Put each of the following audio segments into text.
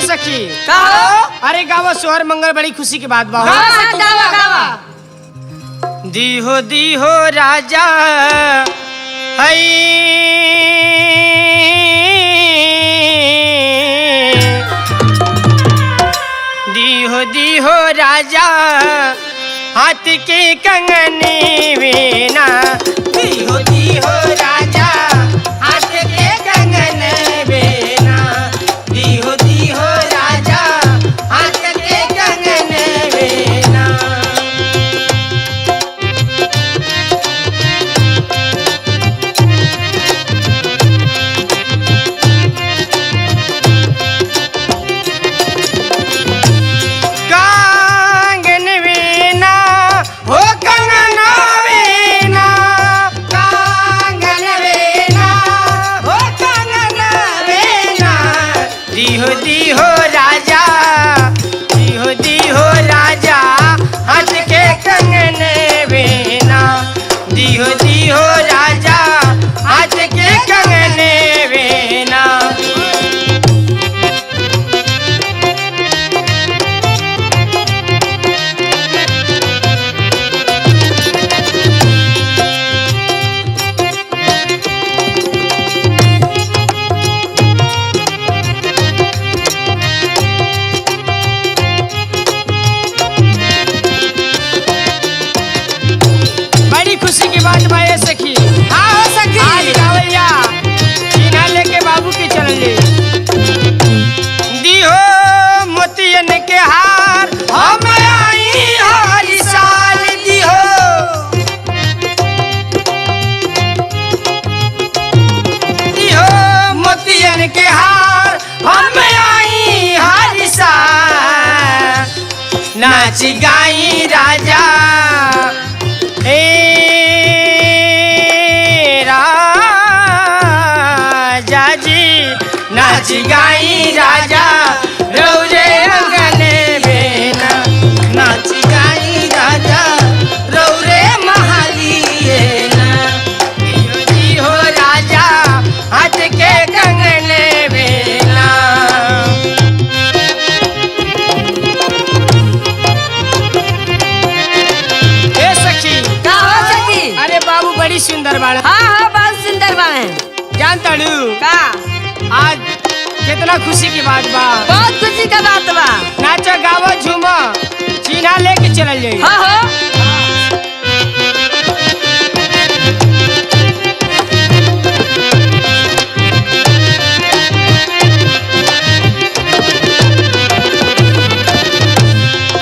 सखी कहो। अरे गावा सोहर मंगल बड़ी खुशी की बात बाबा। गावा गावा। दीहो राजा हई दीहो राजा हाथ के कंगन वीणा। दीहो राजा हाथ के कंगन वीणा। दीहो राजा हाथ के कंगन वीणा। कंगन वीणा हो कंगन वीणा। कंगन वीणा हो कंगन वीणा। दीहो राजा दीहो राजा हाथ के कंगन वीणा। दीहो राजा हाथ के कंगन वीणा। बड़ी खुशी की बात भाई सखी। हाँ हो सखी। आज गावैया चीना लेके बाबू के चल ले। दीहो मोतियन के हार हम आई हर साल। दीहो मोतियन के हार हम आई हर साल। नाच गाई राजा राजा जी नाच गाई राजा रौरे अंगन बेना। नाच गाई राजा रौरे महालिए ना। दीहो राजा हाथ के कंगन बेना। ए सखी का हो सखी। अरे बाबू बड़ी सुंदर बाड़ा। हाँ बहुत सुंदर बावे। जानता डू का आज कितना खुशी की बात बा। बहुत खुशी का बात बा। नाचा गावा झूमा चीना लेके चल जाई। हाँ हो।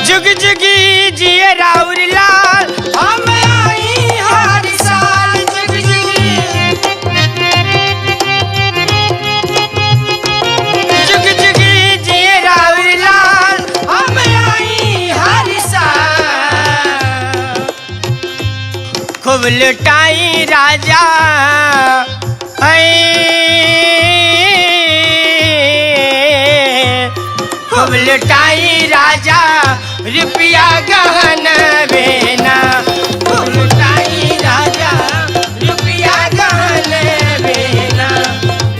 जुग जुगी जिए राउर लाल हम आई हर साल। जुग जुगी जुग जुगी जिए राउर लाल हम आई हर साल। खूब लुटाई राजा खूब लुटाई राजा रुपया गहन बेना। खूब लुटाई राजा रुपया गहन बेना।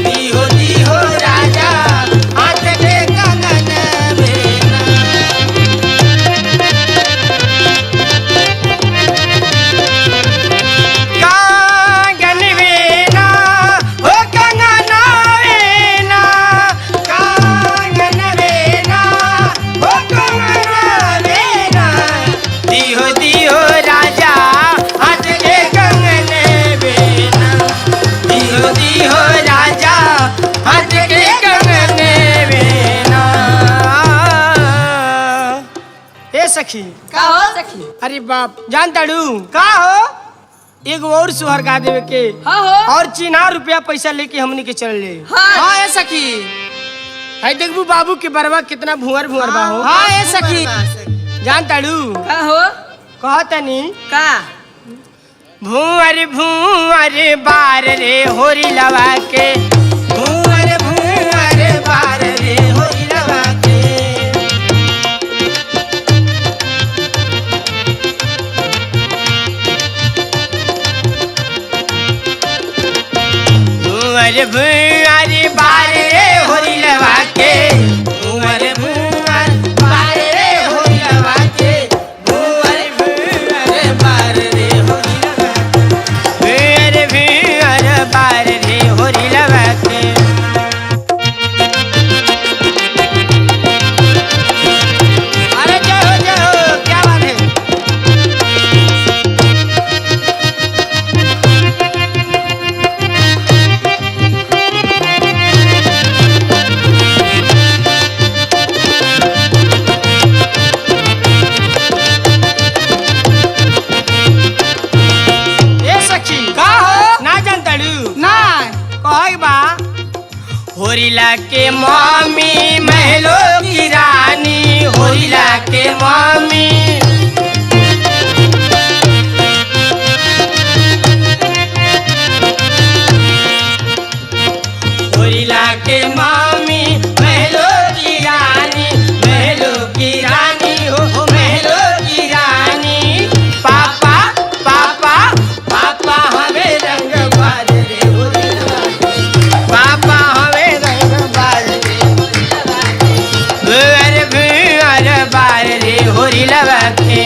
दीहो राजा हाथ के कंगन बेना। कंगन बेना हो कंगन बेना। कंगन बेना हो कंगन बेना। दीहो राजा हाथ के कंगन बेना। दीहो राजा हाथ के कंगन बेना। ए सखी का हो सखी। अरे बाप जानता डू का हो एगो और सुहर गा देवे के हाँ हो। और चीना रुपया पैसा लेके हमनी के चल ले। हाँ ए सखी। है देखबू बाबू के बरवा कितना भुअर बा हो। हाँ ए सखी। जानता डू का हो। कहतनी का भुअर बार रे होरी लवा के। भुअर बार रे होरी लवा के। भुअर बार रे होरी लवा के। भुअर होरिला के मम्मी महलों की रानी, होरिला के मम्मी। होरिला के मम्मी महलों की रानी, महलों की रानी हो महलों की रानी। पापा पापा पापा हमें रंग बाज रे होरिला, पापा हमें रंग बाज रे भुअर बार रे होरिला के।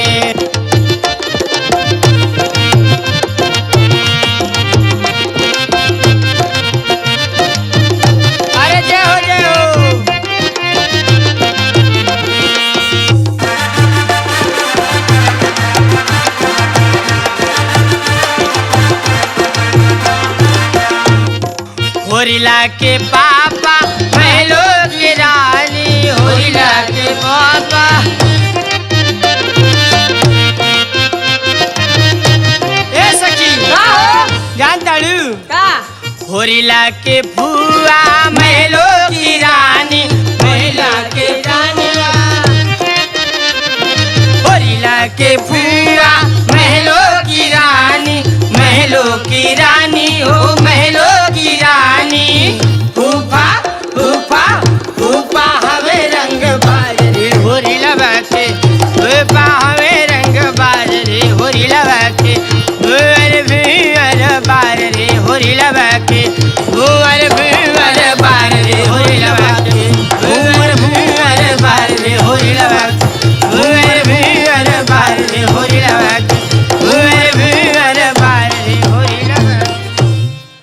अरे जय हो जय हो। होरिला के पापा महलों की रानी, होरिला के पापा। ए सखी का हो जान ताड़ू। का होरिला के फुआ महलों की रानी, महिला के रानी। होरिला के